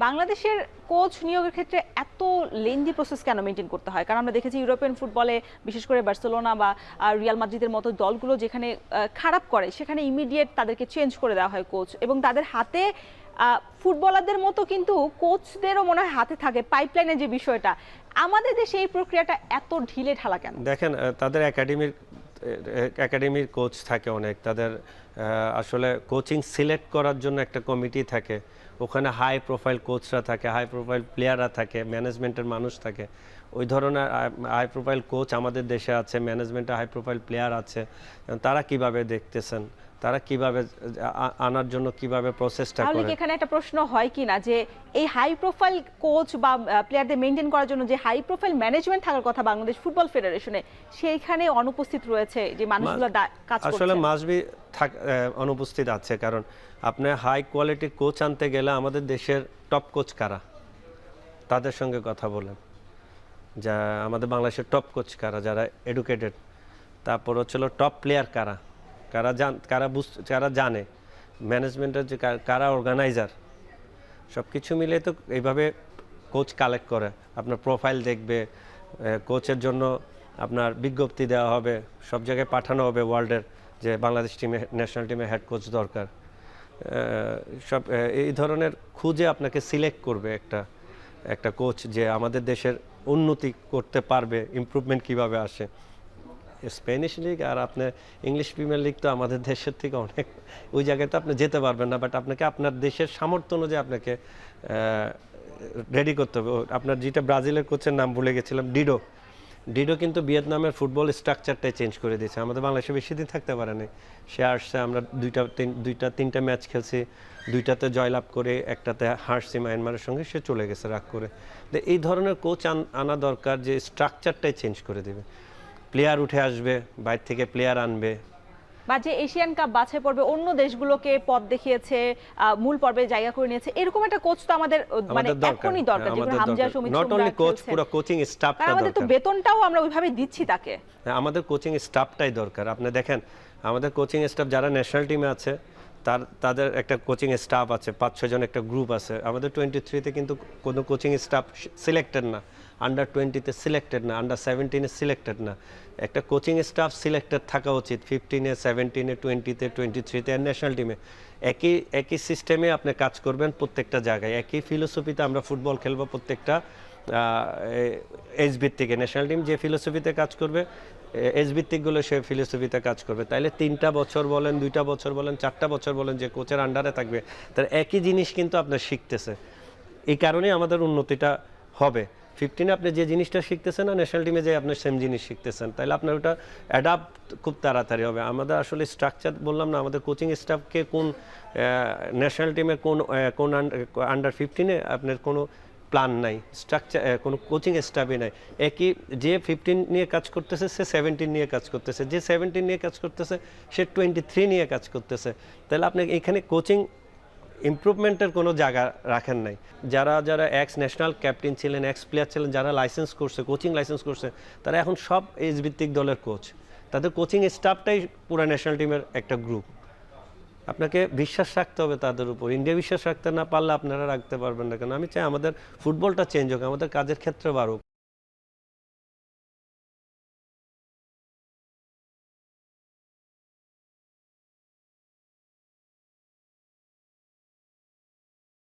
বাংলাদেশের কোচ নিয়োগের ক্ষেত্রে এত লেন্দি প্রসেস কেন মেনটেন করতে হয়? কারণ আমরা দেখেছি ইউরোপিয়ান ফুটবলে বিশেষ করে বার্সেলোনা বা রিয়াল মাদ্রিদের মতো দলগুলো যেখানে খারাপ করে সেখানে ইমিডিয়েট তাদেরকে চেঞ্জ করে দেওয়া হয় কোচ, এবং তাদের হাতে ফুটবলারদের মতো কিন্তু কোচদেরও মনে হয় হাতে থাকে পাইপলাইনের যে বিষয়টা। আমাদের দেশে এই প্রক্রিয়াটা এত ঢিলে ঢালা কেন? দেখেন, তাদের একাডেমির কোচ থাকে অনেক, তাদের আসলে কোচিং সিলেক্ট করার জন্য একটা কমিটি থাকে, ওখানে হাই প্রোফাইল কোচরা থাকে, হাই প্রোফাইল প্লেয়াররা থাকে, ম্যানেজমেন্টের মানুষ থাকে। ওই ধরনের হাই প্রোফাইল কোচ আমাদের দেশে আছে, ম্যানেজমেন্টে হাই প্রোফাইল প্লেয়ার আছে। তারা কিভাবে দেখতেছেন, তারা কিভাবে আনার জন্য কিভাবে প্রসেসটা করে। তাহলে এখানে একটা প্রশ্ন হয় কি না যে এই হাই প্রোফাইল কোচ বা প্লেয়ারদের মেইনটেইন করার জন্য যে হাই প্রোফাইল ম্যানেজমেন্ট থাকার কথা বাংলাদেশ ফুটবল ফেডারেশনে, সেইখানে অনুপস্থিত রয়েছে যে মানুষগুলো কাজ করছে? আসলে মাসবি অনুপস্থিত আছে, কারণ আপনি হাই কোয়ালিটির কোচ আনতে গেলে আমাদের দেশের টপ কোচ কারা, তাদের সঙ্গে কথা বলেন। যা আমাদের বাংলাদেশের টপ কোচ কারা, যারা এডুকেটেড। তারপর হচ্ছিল টপ প্লেয়ার কারা, কারা জানে ম্যানেজমেন্টের, যে কারা অর্গানাইজার। সব কিছু মিলে তো এইভাবে কোচ কালেক্ট করে। আপনার প্রোফাইল দেখবে, কোচের জন্য আপনার বিজ্ঞপ্তি দেওয়া হবে, সব জায়গায় পাঠানো হবে ওয়ার্ল্ডের, যে বাংলাদেশ টিমে, ন্যাশনাল টিমে হেড কোচ দরকার। সব এই ধরনের খুঁজে আপনাকে সিলেক্ট করবে একটা কোচ, যে আমাদের দেশের উন্নতি করতে পারবে, ইমপ্রুভমেন্ট কিভাবে আসে। স্প্যানিশ লিগ আর আপনার ইংলিশ প্রিমিয়ার লিগ তো আমাদের দেশের থেকে অনেক, ওই জায়গায় তো আপনি যেতে পারবেন না, বাট আপনাকে আপনার দেশের সামর্থ্য অনুযায়ী আপনাকে রেডি করতে হবে। আপনার যেটা ব্রাজিলের কোচের নাম ভুলে গেছিলাম, ডিডো কিন্তু ভিয়েতনামের ফুটবল স্ট্রাকচারটাই চেঞ্জ করে দিয়েছে। আমাদের বাংলাদেশে বেশি দিন থাকতে পারেনি, সে আসছে, আমরা তিনটা ম্যাচ খেলছি, দুইটাতে জয়লাভ করে একটাতে হারছি মায়ানমারের সঙ্গে, সে চলে গেছে রাগ করে। এই ধরনের কোচ আনা দরকার, যে স্ট্রাকচারটাই চেঞ্জ করে দেবে। প্লেয়ার উঠে আসবে, বাইরে থেকে প্লেয়ার আনবে, বা যে এশিয়ান কাপ বাছাই পর্বে অন্য দেশগুলোকে পথ দেখিয়েছে, মূল পর্বে জায়গা করে নিয়েছে, এরকম একটা কোচ তো আমাদের মানে এখনই দরকার। যেগুলো Hamza, Sumit, not only coach, পুরো কোচিং স্টাফটা দরকার। আমাদের তো বেতনটাও আমরা ওইভাবে দিচ্ছি তাকে। আমাদের কোচিং স্টাফটাই দরকার। আপনি দেখেন, আমাদের কোচিং স্টাফ যারা ন্যাশনাল টিমে আছে, তাদের একটা কোচিং স্টাফ আছে, 5-6 জন একটা গ্রুপ আছে। আমাদের 23-তে কিন্তু কোনো কোচিং স্টাফ সিলেক্টেড না, আন্ডার 20-তে সিলেক্টেড না, আন্ডার 17-এ সিলেক্টেড না। একটা কোচিং স্টাফ সিলেক্টেড থাকা উচিত 15-এ, 17-এ, 20-তে, 23-তে আর ন্যাশনাল টিমে। একই সিস্টেমে আপনি কাজ করবেন প্রত্যেকটা জায়গায়, একই ফিলোসফিতে আমরা ফুটবল খেলবো প্রত্যেকটা এজ ভিত্তিকে। ন্যাশনাল টিম যে ফিলোসফিতে কাজ করবে, এজ ভিত্তিকগুলো সে ফিলোসফিতে কাজ করবে। তাইলে 3টা বছর বলেন, 2টা বছর বলেন, 4টা বছর বলেন, যে কোচের আন্ডারে থাকবে, তার একই জিনিস কিন্তু আপনার শিখতেছে। এই কারণেই আমাদের উন্নতিটা হবে। 15-এ আপনি যে জিনিসটা শিখতেছেন না, ন্যাশনাল টিমে যে আপনি সেম জিনিস শিখতেছেন, তাহলে আপনার ওটা অ্যাডাপ্ট খুব তাড়াতাড়ি হবে। আমাদের আসলে স্ট্রাকচার বললাম না, আমাদের কোচিং স্টাফকে কোন ন্যাশনাল টিমে কোন আন্ডার 15-এ আপনার কোনো প্ল্যান নাই, স্ট্রাকচার কোনো কোচিং স্টাফই নাই। একই যে 15 নিয়ে কাজ করতেছে, সে 17 নিয়ে কাজ করতেছে, যে 17 নিয়ে কাজ করতেছে, সে 23 নিয়ে কাজ করতেছে। তাহলে আপনি এখানে কোচিং ইমপ্রুভমেন্টের কোনো জায়গা রাখেন নাই। যারা এক্স ন্যাশনাল ক্যাপ্টেন ছিলেন, এক্স প্লেয়ার ছিলেন, যারা লাইসেন্স করছে, কোচিং লাইসেন্স করছে, তারা এখন সব এজ ভিত্তিক দলের কোচ। তাদের কোচিং স্টাফটাই পুরো ন্যাশনাল টিমের একটা গ্রুপ। আপনাকে বিশ্বাস রাখতে হবে তাদের উপর। ইন্ডিয়া বিশ্বাস রাখতে না পারলে আপনারা রাখতে পারবেন না। কেন আমি চাই আমাদের ফুটবলটা চেঞ্জ হোক, আমাদের কাজের ক্ষেত্রে বাড়ুক।